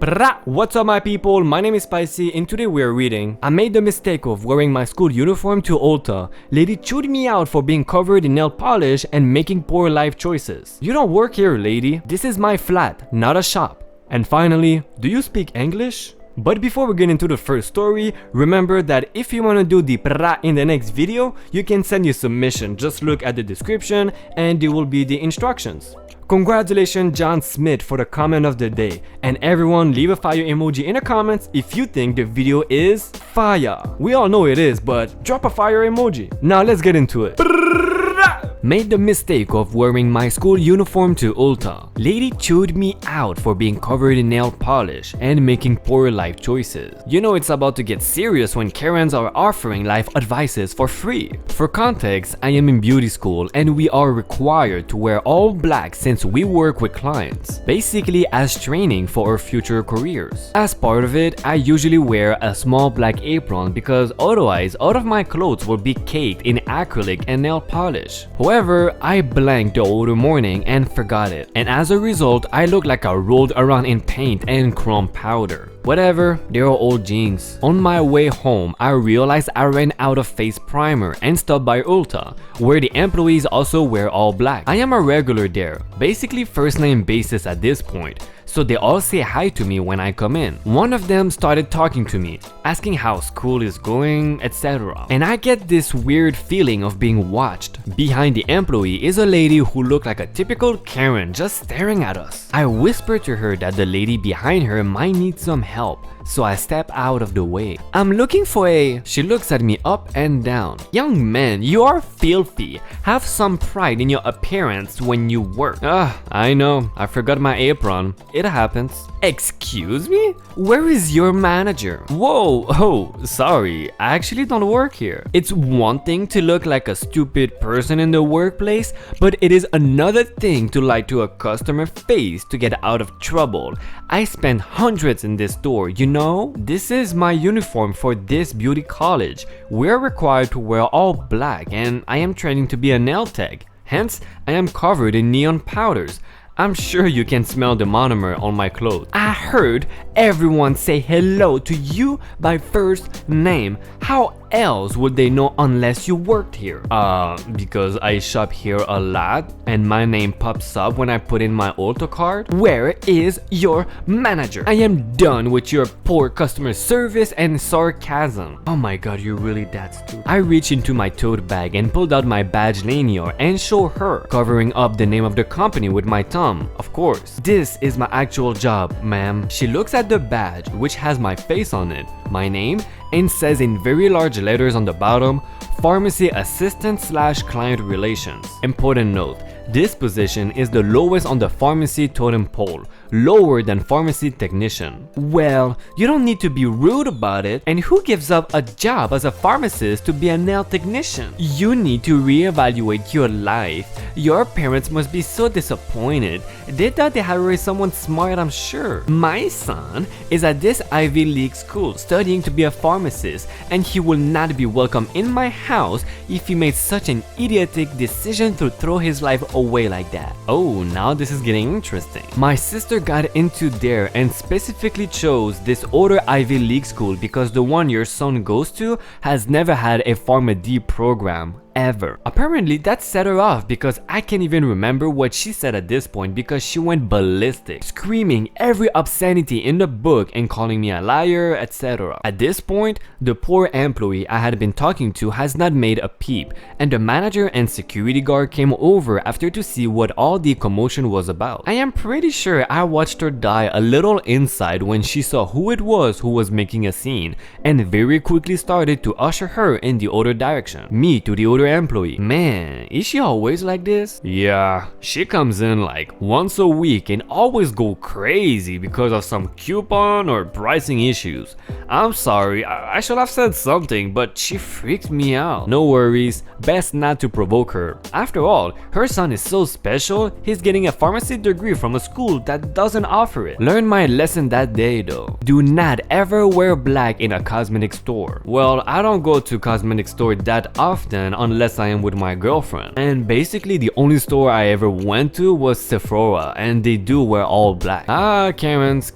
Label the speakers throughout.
Speaker 1: What's up my people, my name is Spicey and today we are reading I made the mistake of wearing my school uniform to Ulta. Lady chewed me out for being covered in nail polish and making poor life choices. You don't work here, lady. This is my flat, not a shop. And finally, do you speak English? But before we get into the first story, remember that if you want to do the PRAA in the next video, you can send your submission. Just look at the description and there will be the instructions. Congratulations John Smith for the comment of the day, and everyone leave a fire emoji in the comments if you think the video is fire. We all know it is, but drop a fire emoji. Now let's get into it. Made the mistake of wearing my school uniform to Ulta. Lady chewed me out for being covered in nail polish and making poor life choices. You know it's about to get serious when Karens are offering life advices for free. For context, I am in beauty school and we are required to wear all black since we work with clients, basically as training for our future careers. As part of it, I usually wear a small black apron because otherwise all of my clothes will be caked in acrylic and nail polish. However, I blanked the other morning and forgot it, and as a result, I look like I rolled around in paint and chrome powder. Whatever, they're old jeans. On my way home, I realized I ran out of face primer and stopped by Ulta, where the employees also wear all black. I am a regular there, basically first name basis at this point, so they all say hi to me when I come in. One of them started talking to me, asking how school is going, etc. And I get this weird feeling of being watched. Behind the employee is a lady who looked like a typical Karen just staring at us. I whispered to her that the lady behind her might need some help, so I step out of the way. I'm looking for a... She looks at me up and down. Young man, you are filthy. Have some pride in your appearance when you work. I know. I forgot my apron. It happens. Excuse me? Where is your manager? Whoa, oh, sorry. I actually don't work here. It's one thing to look like a stupid person in the workplace, but it is another thing to lie to a customer face to get out of trouble. I spent hundreds in this store, you know? This is my uniform for this beauty college. We're required to wear all black and I am training to be a nail tech. Hence, I am covered in neon powders. I'm sure you can smell the monomer on my clothes. I heard everyone say hello to you by first name. How else would they know unless you worked here? Because I shop here a lot and my name pops up when I put in my Ulta card. Where is your manager? I am done with your poor customer service and sarcasm. Oh my god, you're really that stupid. I reach into my tote bag and pulled out my badge lanyard and show her, covering up the name of the company with my thumb, of course. This is my actual job, ma'am. She looks at the badge, which has my face on it, my name, and says in very large letters on the bottom, Pharmacy Assistant / Client Relations. Important note, this position is the lowest on the pharmacy totem pole, lower than pharmacy technician. Well, you don't need to be rude about it, and who gives up a job as a pharmacist to be a nail technician? You need to reevaluate your life. Your parents must be so disappointed. They thought they had raised someone smart, I'm sure. My son is at this Ivy League school studying to be a pharmacist, and he will not be welcome in my house if he made such an idiotic decision to throw his life away like that. Oh, now this is getting interesting. My sister got into there and specifically chose this older Ivy League school because the one your son goes to has never had a Pharma D program. Ever. Apparently that set her off because I can't even remember what she said at this point because she went ballistic, screaming every obscenity in the book and calling me a liar, etc. At this point, the poor employee I had been talking to has not made a peep, and the manager and security guard came over after to see what all the commotion was about. I am pretty sure I watched her die a little inside when she saw who it was who was making a scene and very quickly started to usher her in the other direction, me to the other employee. Man, is she always like this? Yeah, she comes in like once a week and always go crazy because of some coupon or pricing issues. I'm sorry, I should have said something, but she freaked me out. No worries, best not to provoke her. After all, her son is so special, he's getting a pharmacy degree from a school that doesn't offer it. Learned my lesson that day though. Do not ever wear black in a cosmetic store. Well, I don't go to cosmetic store that often unless I am with my girlfriend. And basically the only store I ever went to was Sephora, and they do wear all black. Ah, Karens.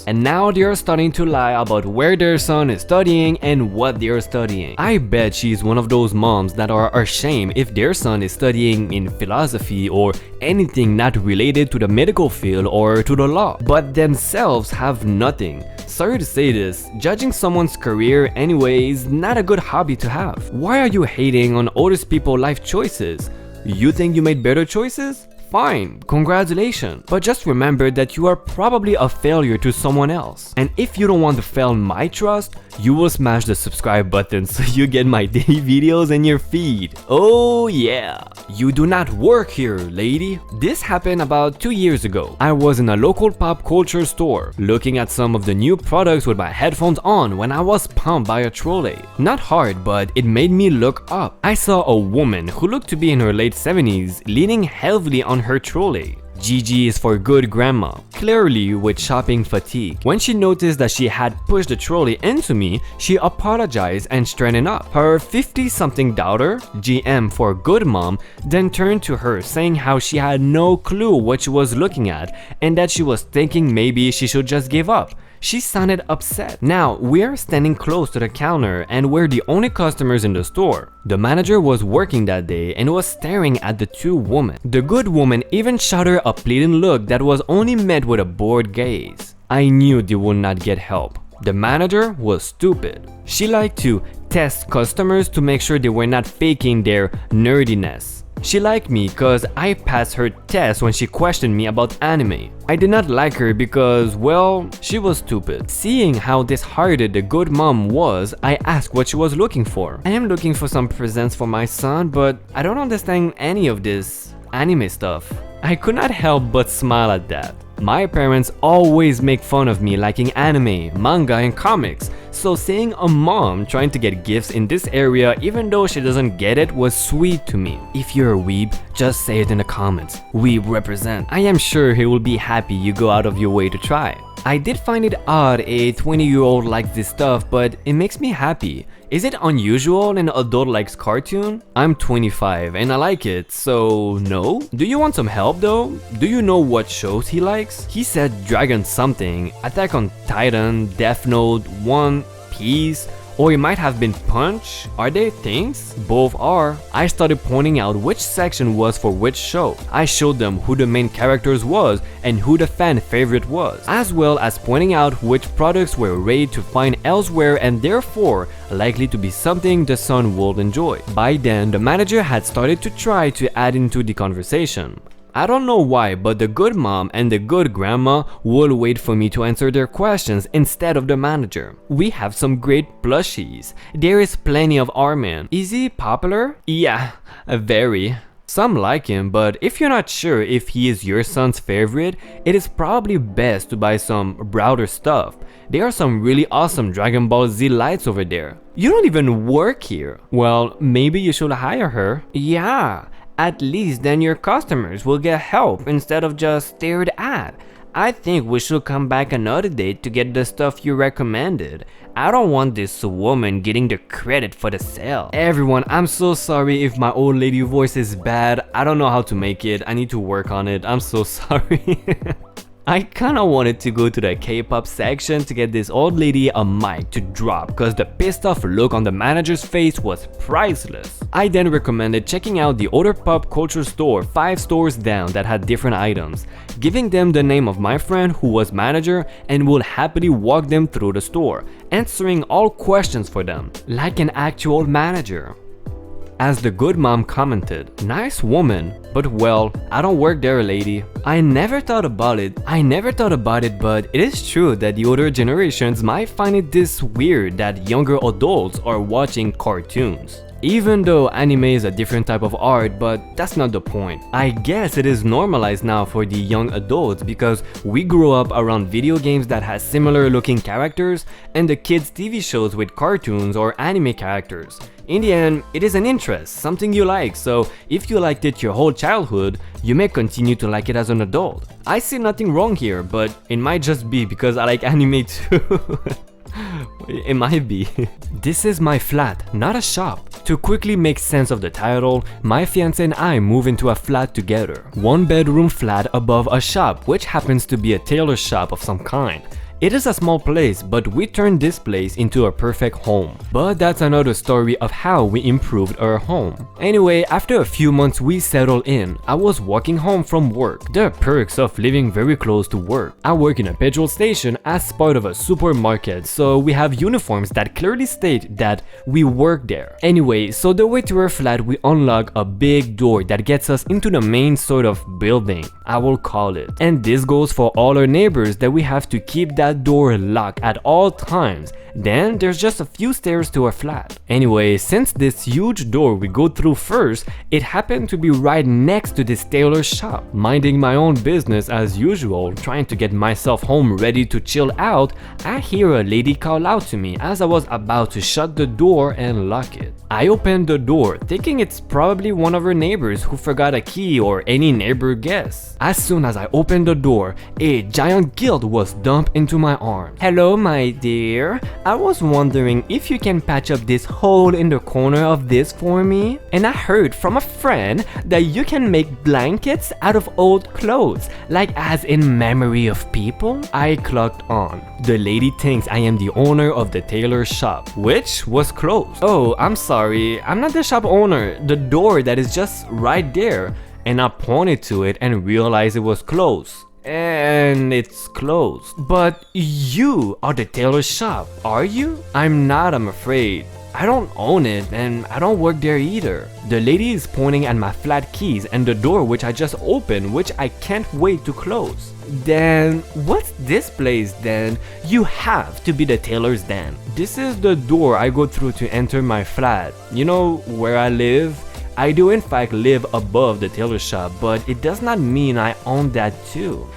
Speaker 1: And now they are starting to lie about where their son is studying and what they are studying. I bet she's one of those moms that are ashamed if their son is studying in philosophy or anything not related to the medical field or to the law, but themselves have nothing. Sorry to say this, judging someone's career anyway is not a good hobby to have. Why are you hating on other people's life choices? You think you made better choices? Fine, congratulations. But just remember that you are probably a failure to someone else. And if you don't want to fail my trust, you will smash the subscribe button so you get my daily videos in your feed. Oh yeah. You do not work here, lady. This happened about 2 years ago. I was in a local pop culture store, looking at some of the new products with my headphones on when I was pumped by a trolley. Not hard, but it made me look up. I saw a woman who looked to be in her late 70s leaning heavily on her trolley. GG is for good grandma, clearly with shopping fatigue. When she noticed that she had pushed the trolley into me, she apologized and straightened up. Her 50-something daughter, GM for good mom, then turned to her saying how she had no clue what she was looking at and that she was thinking maybe she should just give up. She sounded upset. Now, we're standing close to the counter and we're the only customers in the store. The manager was working that day and was staring at the two women. The good woman even shot her a pleading look that was only met with a bored gaze. I knew they would not get help. The manager was stupid. She liked to test customers to make sure they were not faking their nerdiness. She liked me cause I passed her test when she questioned me about anime. I did not like her because, well, she was stupid. Seeing how disheartened the good mom was, I asked what she was looking for. I am looking for some presents for my son, but I don't understand any of this anime stuff. I could not help but smile at that. My parents always make fun of me liking anime, manga, and comics, so seeing a mom trying to get gifts in this area even though she doesn't get it was sweet to me. If you're a weeb, just say it in the comments. Weeb represent. I am sure he will be happy you go out of your way to try. I did find it odd a 20-year-old likes this stuff, but it makes me happy. Is it unusual an adult likes cartoon? I'm 25 and I like it, so no? Do you want some help though? Do you know what shows he likes? He said Dragon something, Attack on Titan, Death Note, One Piece, or it might have been Punch. Are they things? Both are. I started pointing out which section was for which show. I showed them who the main characters was and who the fan favorite was, as well as pointing out which products were rare to find elsewhere and therefore likely to be something the son would enjoy. By then, the manager had started to try to add into the conversation. I don't know why, but the good mom and the good grandma will wait for me to answer their questions instead of the manager. We have some great plushies. There is plenty of Armin. Is he popular? Yeah, very. Some like him, but if you're not sure if he is your son's favorite, it is probably best to buy some broader stuff. There are some really awesome Dragon Ball Z lights over there. You don't even work here. Well, maybe you should hire her. Yeah. At least then your customers will get help instead of just stared at. I think we should come back another day to get the stuff you recommended. I don't want this woman getting the credit for the sale. Everyone, I'm so sorry if my old lady voice is bad. I don't know how to make it. I need to work on it. I'm so sorry. I kinda wanted to go to the K-pop section to get this old lady a mic to drop cause the pissed off look on the manager's face was priceless. I then recommended checking out the other pop culture store 5 stores down that had different items, giving them the name of my friend who was manager and would happily walk them through the store, answering all questions for them, like an actual manager. As the good mom commented, nice woman, but well, I don't work there, lady. I never thought about it, but it is true that the older generations might find it this weird that younger adults are watching cartoons. Even though anime is a different type of art, but that's not the point. I guess it is normalized now for the young adults because we grew up around video games that has similar looking characters and the kids' TV shows with cartoons or anime characters. In the end, it is an interest, something you like, so if you liked it your whole childhood, you may continue to like it as an adult. I see nothing wrong here, but it might just be because I like anime too. It might be. This is my flat, not a shop. To quickly make sense of the title, my fiance and I move into a flat together. 1-bedroom flat above a shop, which happens to be a tailor shop of some kind. It is a small place, but we turned this place into a perfect home. But that's another story of how we improved our home. Anyway, after a few months we settled in. I was walking home from work. There are perks of living very close to work. I work in a petrol station as part of a supermarket, so we have uniforms that clearly state that we work there. Anyway, so the way to our flat, we unlock a big door that gets us into the main sort of building, I will call it. And this goes for all our neighbors, that we have to keep that door locked at all times. Then there's just a few stairs to our flat. Anyway, since this huge door we go through first, it happened to be right next to this tailor shop. Minding my own business as usual, trying to get myself home ready to chill out, I hear a lady call out to me as I was about to shut the door and lock it. I opened the door, thinking it's probably one of her neighbors who forgot a key or any neighbor guess. As soon as I opened the door, a giant guilt was dumped into my arms. "Hello, my dear. I was wondering if you can patch up this hole in the corner of this for me? And I heard from a friend that you can make blankets out of old clothes, like as in memory of people?" I clucked on. The lady thinks I am the owner of the tailor shop, which was closed. "Oh, I'm sorry, I'm not the shop owner. The door that is just right there." And I pointed to it and realized it was closed. And it's closed. "But you are the tailor shop, are you?" "I'm not, I'm afraid. I don't own it and I don't work there either." The lady is pointing at my flat keys and the door which I just opened, which I can't wait to close. "Then what's this place then? You have to be the tailor's den." "This is the door I go through to enter my flat. You know where I live? I do in fact live above the tailor shop, but it does not mean I own that too."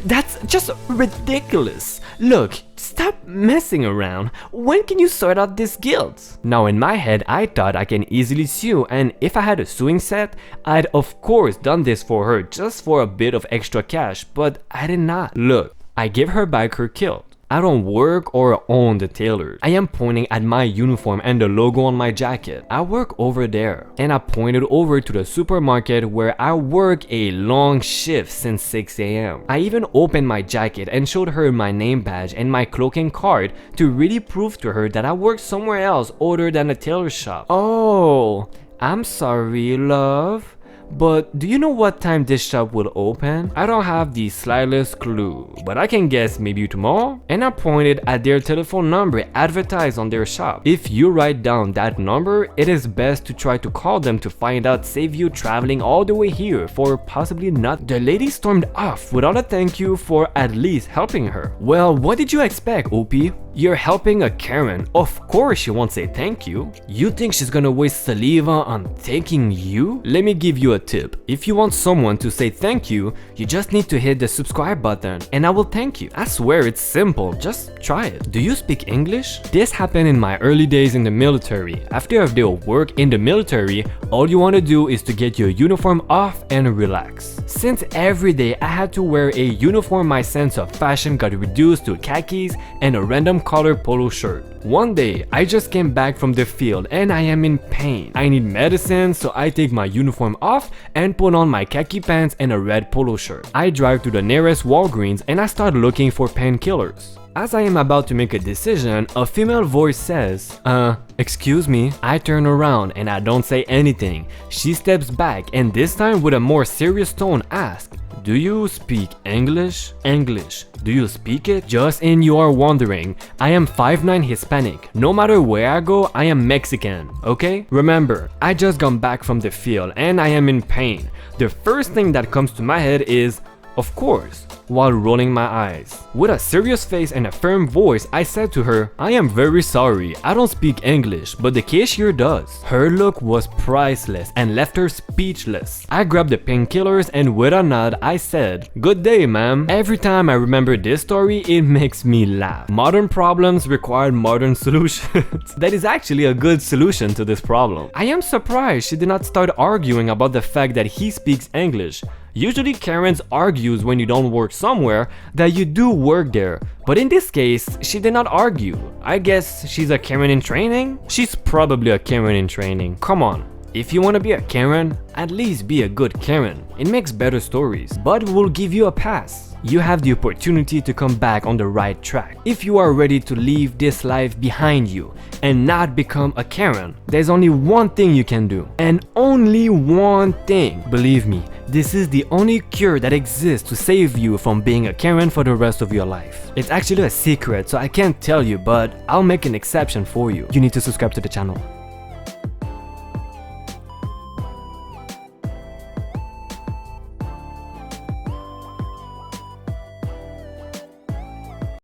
Speaker 1: "That's just ridiculous. Look, stop messing around. When can you sort out this guilt?" Now in my head, I thought I can easily sue, and if I had a suing set, I'd of course done this for her just for a bit of extra cash, but I did not. Look, I give her back her kilt. I don't work or own the tailor. I am pointing at my uniform and the logo on my jacket. "I work over there." And I pointed over to the supermarket where I work a long shift since 6 a.m. I even opened my jacket and showed her my name badge and my cloaking card to really prove to her that I work somewhere else other than a tailor shop. "Oh, I'm sorry, love. But do you know what time this shop will open?" "I don't have the slightest clue, but I can guess maybe tomorrow." And I pointed at their telephone number advertised on their shop. "If you write down that number, it is best to try to call them to find out, save you traveling all the way here for possibly not." The lady stormed off without a thank you for at least helping her. Well, what did you expect, OP? You're helping a Karen. Of course she won't say thank you. You think she's gonna waste saliva on thanking you? Let me give you a tip. If you want someone to say thank you, you just need to hit the subscribe button and I will thank you. I swear it's simple, just try it. Do you speak English? This happened in my early days in the military. After a day of work in the military, all you want to do is to get your uniform off and relax. Since every day I had to wear a uniform, my sense of fashion got reduced to khakis and a random color polo shirt. One day, I just came back from the field and I am in pain. I need medicine, so I take my uniform off and put on my khaki pants and a red polo shirt. I drive to the nearest Walgreens and I start looking for painkillers. As I am about to make a decision, a female voice says, excuse me." I turn around and I don't say anything. She steps back and this time with a more serious tone asks, "Do you speak English?" "English. Do you speak it?" Just in you are wondering, I am 5'9" Hispanic. No matter where I go, I am Mexican, okay? Remember, I just got back from the field and I am in pain. The first thing that comes to my head is, "Of course," while rolling my eyes. With a serious face and a firm voice, I said to her, "I am very sorry, I don't speak English, but the cashier does." Her look was priceless and left her speechless. I grabbed the painkillers and with a nod, I said, "Good day, ma'am." Every time I remember this story, it makes me laugh. Modern problems require modern solutions. That is actually a good solution to this problem. I am surprised she did not start arguing about the fact that he speaks English. Usually Karens argues when you don't work somewhere that you do work there, but in this case, she did not argue. I guess she's a Karen in training? She's probably a Karen in training. Come on. If you want to be a Karen, at least be a good Karen. It makes better stories, but we'll give you a pass. You have the opportunity to come back on the right track. If you are ready to leave this life behind you and not become a Karen, there's only one thing you can do. And only one thing. Believe me, this is the only cure that exists to save you from being a Karen for the rest of your life. It's actually a secret, so I can't tell you, but I'll make an exception for you. You need to subscribe to the channel.